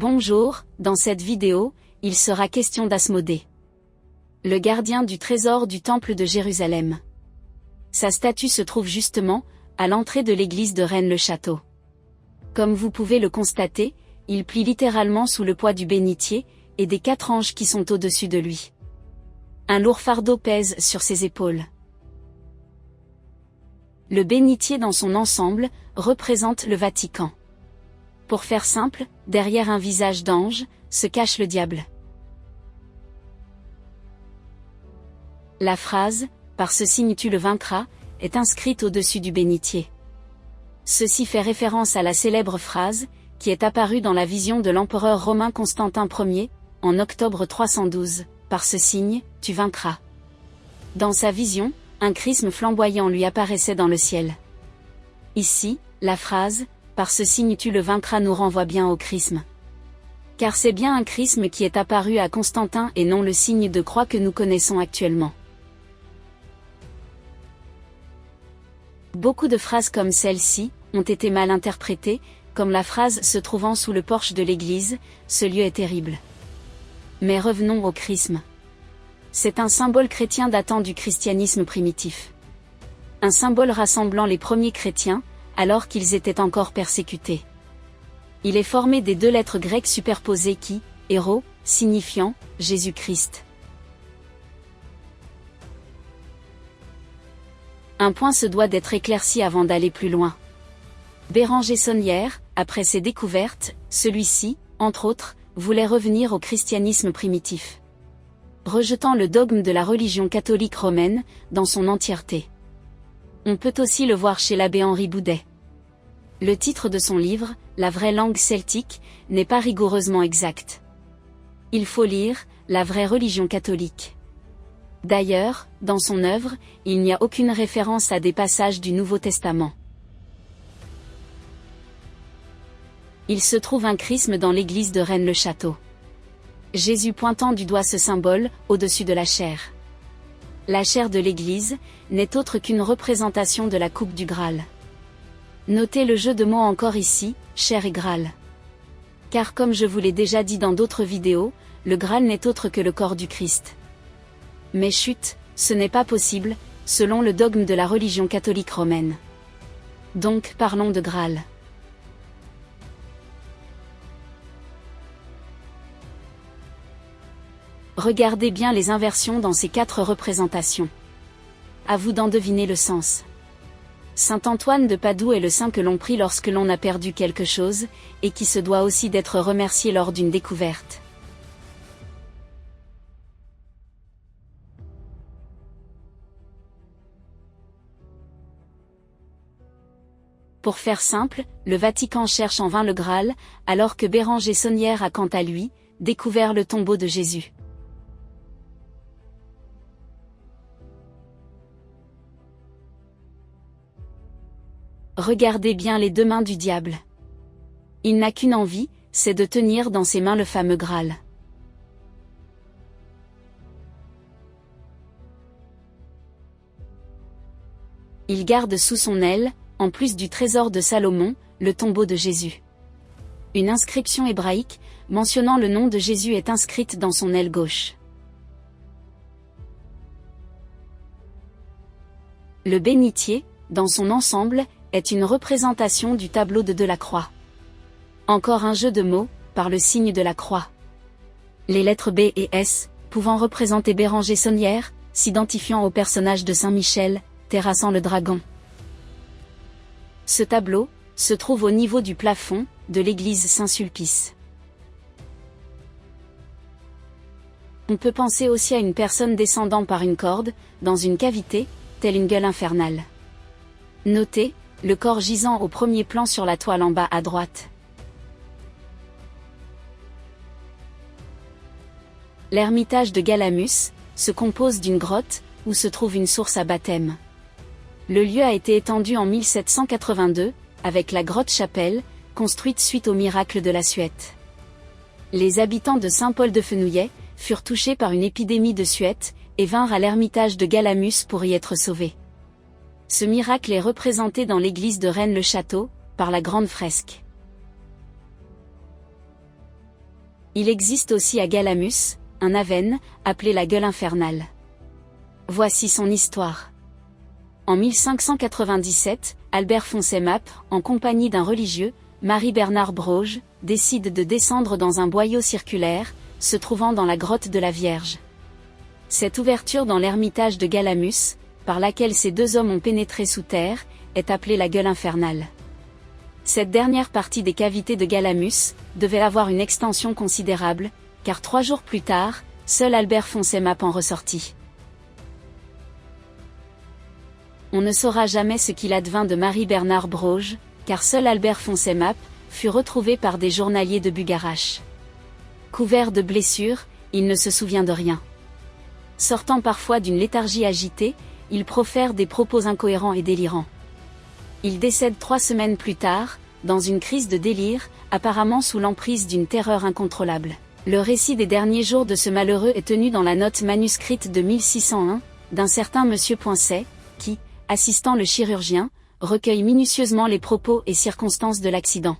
Bonjour, dans cette vidéo, il sera question d'Asmodée, le gardien du trésor du temple de Jérusalem. Sa statue se trouve justement à l'entrée de l'église de Rennes-le-Château. Comme vous pouvez le constater, il plie littéralement sous le poids du bénitier et des 4 anges qui sont au-dessus de lui. Un lourd fardeau pèse sur ses épaules. Le bénitier dans son ensemble représente le Vatican. Pour faire simple, derrière un visage d'ange, se cache le diable. La phrase « Par ce signe tu le vaincras » est inscrite au-dessus du bénitier. Ceci fait référence à la célèbre phrase, qui est apparue dans la vision de l'empereur romain Constantin Ier, en octobre 312, « Par ce signe, tu vaincras ». Dans sa vision, un chrisme flamboyant lui apparaissait dans le ciel. Ici, la phrase « Par ce signe tu le vaincras » nous renvoie bien au chrisme. Car c'est bien un chrisme qui est apparu à Constantin et non le signe de croix que nous connaissons actuellement. Beaucoup de phrases comme celle-ci ont été mal interprétées, comme la phrase se trouvant sous le porche de l'église, ce lieu est terrible. Mais revenons au chrisme. C'est un symbole chrétien datant du christianisme primitif. Un symbole rassemblant les premiers chrétiens, alors qu'ils étaient encore persécutés. Il est formé des 2 lettres grecques superposées qui, héros, signifiant Jésus-Christ. Un point se doit d'être éclairci avant d'aller plus loin. Béranger Saunière, après ses découvertes, celui-ci, entre autres, voulait revenir au christianisme primitif, rejetant le dogme de la religion catholique romaine, dans son entièreté. On peut aussi le voir chez l'abbé Henri Boudet. Le titre de son livre, La vraie langue celtique, n'est pas rigoureusement exact. Il faut lire La vraie religion catholique. D'ailleurs, dans son œuvre, il n'y a aucune référence à des passages du Nouveau Testament. Il se trouve un chrisme dans l'église de Rennes-le-Château. Jésus pointant du doigt ce symbole, au-dessus de la chaire. La chaire de l'église n'est autre qu'une représentation de la coupe du Graal. Notez le jeu de mots encore ici, chair et Graal. Car comme je vous l'ai déjà dit dans d'autres vidéos, le Graal n'est autre que le corps du Christ. Mais chut, ce n'est pas possible, selon le dogme de la religion catholique romaine. Donc parlons de Graal. Regardez bien les inversions dans ces 4 représentations. À vous d'en deviner le sens. Saint Antoine de Padoue est le saint que l'on prie lorsque l'on a perdu quelque chose, et qui se doit aussi d'être remercié lors d'une découverte. Pour faire simple, le Vatican cherche en vain le Graal, alors que Béranger Saunière a quant à lui, découvert le tombeau de Jésus. Regardez bien les 2 mains du diable. Il n'a qu'une envie, c'est de tenir dans ses mains le fameux Graal. Il garde sous son aile, en plus du trésor de Salomon, le tombeau de Jésus. Une inscription hébraïque, mentionnant le nom de Jésus est inscrite dans son aile gauche. Le bénitier, dans son ensemble, est une représentation du tableau de la croix. Encore un jeu de mots, par le signe de la croix. Les lettres B et S, pouvant représenter Béranger Saunière, s'identifiant au personnage de Saint Michel, terrassant le dragon. Ce tableau se trouve au niveau du plafond de l'église Saint-Sulpice. On peut penser aussi à une personne descendant par une corde, dans une cavité, telle une gueule infernale. Notez, le corps gisant au premier plan sur la toile en bas à droite. L'ermitage de Galamus se compose d'une grotte, où se trouve une source à baptême. Le lieu a été étendu en 1782, avec la grotte-chapelle, construite suite au miracle de la Suette. Les habitants de Saint-Paul-de-Fenouillet furent touchés par une épidémie de Suette, et vinrent à l'ermitage de Galamus pour y être sauvés. Ce miracle est représenté dans l'église de Rennes-le-Château, par la grande fresque. Il existe aussi à Galamus, un Avenne, appelé la gueule infernale. Voici son histoire. En 1597, Albert Fonsemap, en compagnie d'un religieux, Marie-Bernard Broge, décide de descendre dans un boyau circulaire, se trouvant dans la grotte de la Vierge. Cette ouverture dans l'ermitage de Galamus, par laquelle ces deux hommes ont pénétré sous terre, est appelée la gueule infernale. Cette dernière partie des cavités de Galamus devait avoir une extension considérable, car 3 jours plus tard, seul Albert Fonsemap en ressortit. On ne saura jamais ce qu'il advint de Marie-Bernard Broge, car seul Albert Fonsemap fut retrouvé par des journaliers de Bugarache. Couvert de blessures, il ne se souvient de rien. Sortant parfois d'une léthargie agitée, il profère des propos incohérents et délirants. Il décède 3 semaines plus tard, dans une crise de délire, apparemment sous l'emprise d'une terreur incontrôlable. Le récit des derniers jours de ce malheureux est tenu dans la note manuscrite de 1601, d'un certain Monsieur Poinsett, qui, assistant le chirurgien, recueille minutieusement les propos et circonstances de l'accident.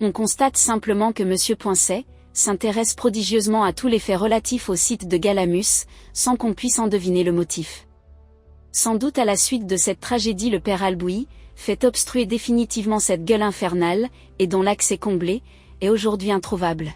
On constate simplement que Monsieur Poinsett s'intéresse prodigieusement à tous les faits relatifs au site de Galamus, sans qu'on puisse en deviner le motif. Sans doute à la suite de cette tragédie le père Albouy fait obstruer définitivement cette gueule infernale, et dont l'accès comblé, est aujourd'hui introuvable.